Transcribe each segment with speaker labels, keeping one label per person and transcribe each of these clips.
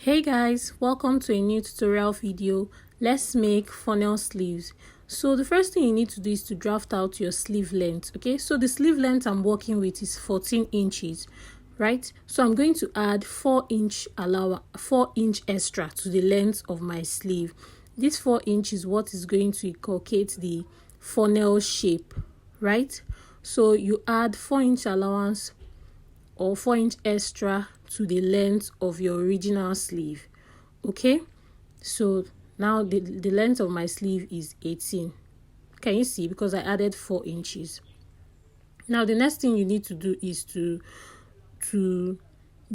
Speaker 1: Hey guys, welcome to a new tutorial video. Let's make funnel sleeves. So the first thing you need to do is to draft out your sleeve length. Okay, so the sleeve length I'm working with is 14 inches, right? So I'm going to add 4 inch extra to the length of my sleeve. This 4 inch is what is going to inculcate the funnel shape, right? So you add 4 inch allowance or 4 inch extra to the length of your original sleeve. Okay, so now the length of my sleeve is 18. Can you see? Because I added 4 inches. Now the next thing you need to do is to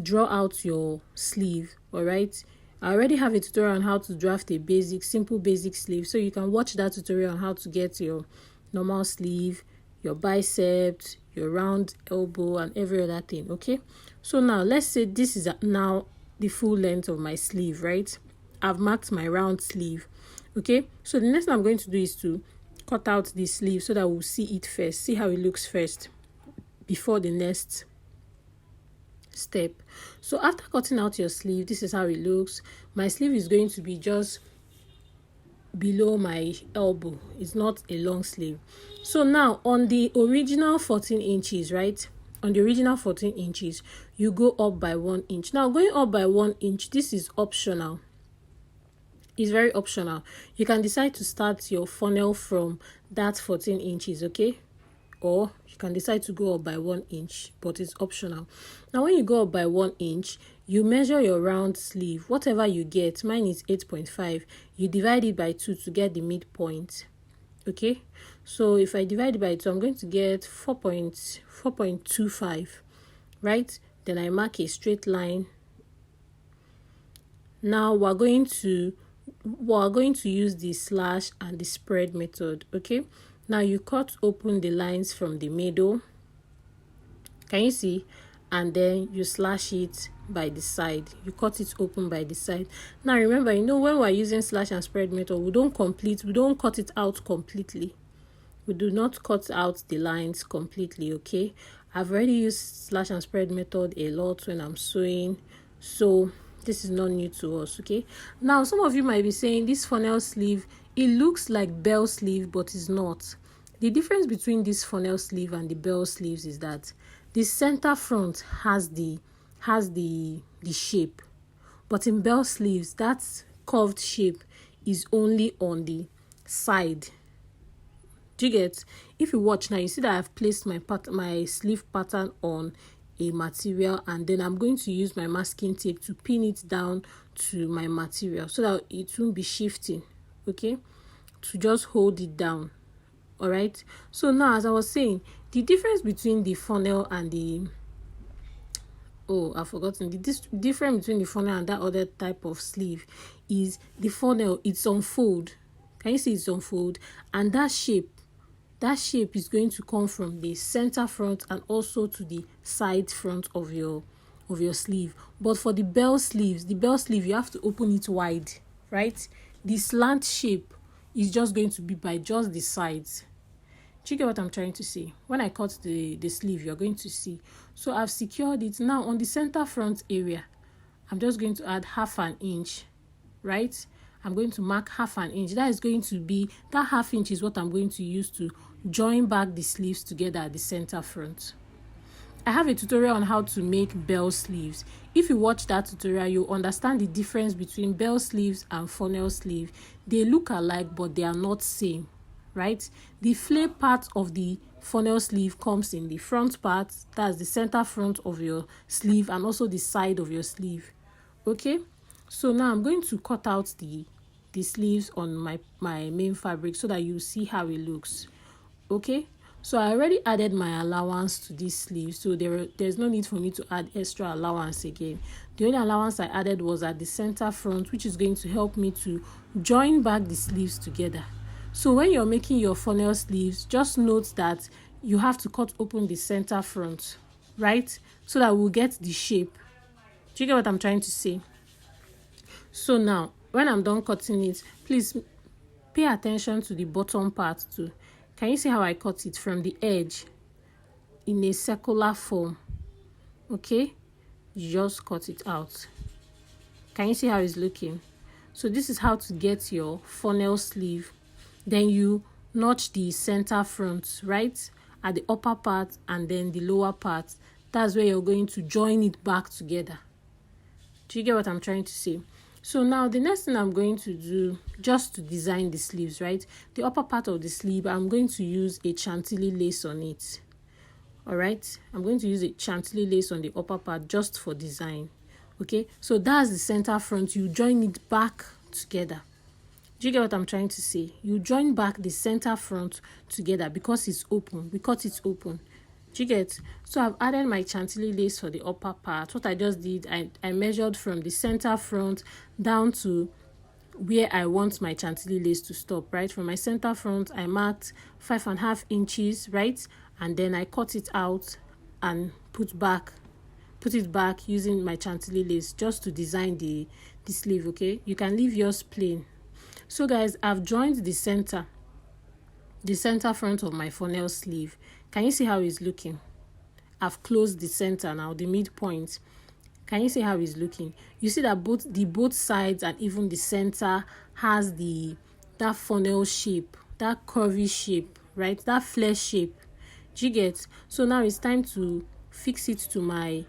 Speaker 1: draw out your sleeve. All right, I already have a tutorial on how to draft a simple basic sleeve, so you can watch that tutorial on how to get your normal sleeve, your biceps, your round elbow, and every other thing. Okay, so now let's say this is now the full length of my sleeve, right? I've marked my round sleeve. Okay, so the next thing I'm going to do is to cut out the sleeve so that we'll see it first, see how it looks first before the next step. So after cutting out your sleeve, this is how it looks. My sleeve is going to be just below my elbow. It's not a long sleeve. So now on the original 14 inches, right? On the original 14 inches, you go up by 1 inch. Now going up by 1 inch, this is optional. It's very optional. You can decide to start your funnel from that 14 inches, okay? Or you can decide to go up by 1 inch, but it's optional. Now when you go up by 1 inch, you measure your round sleeve, whatever you get. Mine is 8.5. You divide it by 2 to get the midpoint. Okay, so if I divide it by 2, I'm going to get 4.25, right? Then I mark a straight line. Now we're going to use the slash and the spread method. Okay, now you cut open the lines from the middle. Can you see? And then you slash it by the side. You cut it open by the side. Now remember, when we're using slash and spread method, we don't cut it out completely. We do not cut out the lines completely. Okay, I've already used slash and spread method a lot when I'm sewing, so this is not new to us. Okay, now some of you might be saying this funnel sleeve, it looks like bell sleeve, but it's not. The difference between this funnel sleeve and the bell sleeves is that the center front has the shape, but in bell sleeves that curved shape is only on the side. Do you get? If you watch now, you see that I've placed my sleeve pattern on a material, and then I'm going to use my masking tape to pin it down to my material so that it won't be shifting. Okay, to just hold it down. All right, so now as I was saying, the difference between the funnel and the I've forgotten. The difference between the funnel and that other type of sleeve is the funnel, it's on fold. Can you see it's on fold? And that shape is going to come from the center front and also to the side front of your sleeve. But for the bell sleeve you have to open it wide, right? The slant shape is just going to be by just the sides. Do you get what I'm trying to say? When I cut the sleeve, you're going to see. So I've secured it. Now on the center front area, I'm just going to add 1/2 inch, right? I'm going to mark 1/2 inch. That ½ inch is what I'm going to use to join back the sleeves together at the center front. I have a tutorial on how to make bell sleeves. If you watch that tutorial, you'll understand the difference between bell sleeves and funnel sleeve. They look alike, but they are not same. Right, the flare part of the funnel sleeve comes in the front part, that's the center front of your sleeve, and also the side of your sleeve. Okay, so now I'm going to cut out the sleeves on my main fabric so that you see how it looks. Okay, so I already added my allowance to this sleeve, so there's no need for me to add extra allowance again. The only allowance I added was at the center front, which is going to help me to join back the sleeves together. So when you're making your funnel sleeves, just note that you have to cut open the center front, right? So that we'll get the shape. Do you get what I'm trying to say? So now, when I'm done cutting it, please pay attention to the bottom part too. Can you see how I cut it from the edge in a circular form? Okay, you just cut it out. Can you see how it's looking? So this is how to get your funnel sleeve. Then you notch the center front, right, at the upper part, and then the lower part. That's where you're going to join it back together. Do you get what I'm trying to say? So now the next thing I'm going to do, just to design the sleeves, right, the upper part of the sleeve, I'm going to use a chantilly lace on it. All right, I'm going to use a chantilly lace on the upper part just for design. Okay, so that's the center front. You join it back together. Do you get what I'm trying to say? You join back the center front together because it's open. Because it's open. Do you get? So I've added my chantilly lace for the upper part. What I just did, I measured from the center front down to where I want my chantilly lace to stop, right? From my center front, I marked 5.5 inches, right? And then I cut it out and put it back using my chantilly lace just to design the sleeve. Okay, you can leave yours plain. So guys, I've joined the center front of my funnel sleeve. Can you see how it's looking? I've closed the center now, the midpoint. Can you see how it's looking? You see that both sides and even the center has that funnel shape, that curvy shape, right? That flare shape. Do you get? So now it's time to fix it to my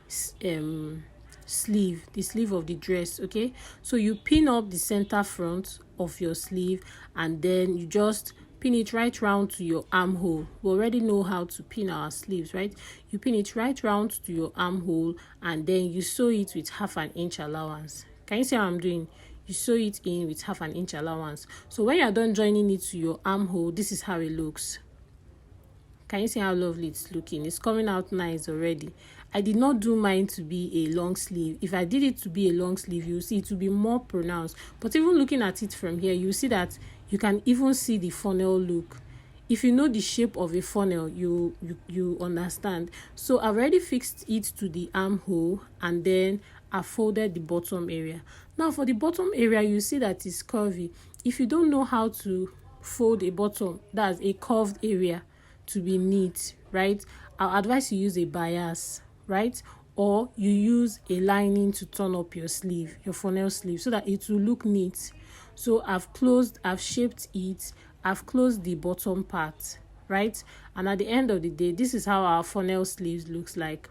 Speaker 1: sleeve, the sleeve of the dress. Okay, so you pin up the center front of your sleeve, and then you just pin it right round to your armhole. We already know how to pin our sleeves, right? You pin it right round to your armhole, and then you sew it with 1/2 inch allowance. Can you see how I'm doing? You sew it in with 1/2 inch allowance. So when you're done joining it to your armhole, this is how it looks. Can you see how lovely it's looking? It's coming out nice already. I did not do mine to be a long sleeve. If I did it to be a long sleeve, you'll see it will be more pronounced. But even looking at it from here, you see that you can even see the funnel look. If you know the shape of a funnel, you understand. So I've already fixed it to the armhole, and then I folded the bottom area. Now for the bottom area, you see that it's curvy. If you don't know how to fold a bottom, that's a curved area, to be neat, right, I'll advise you use a bias, right, or you use a lining to turn up your sleeve, your funnel sleeve, so that it will look neat. So I've shaped it, I've closed the bottom part, right, and at the end of the day, this is how our funnel sleeves looks like.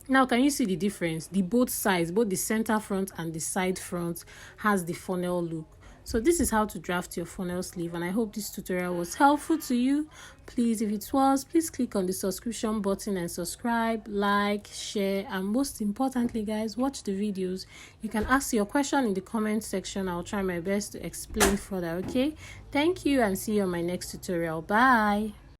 Speaker 1: Now, can you see the difference? Both sides, both the center front and the side front, has the funnel look. So this is how to draft your funnel sleeve, and I hope this tutorial was helpful to you. Please, if it was, please click on the subscription button and subscribe, like, share, and most importantly, guys, watch the videos. You can ask your question in the comment section. I'll try my best to explain further. Okay, thank you, and see you on my next tutorial. Bye.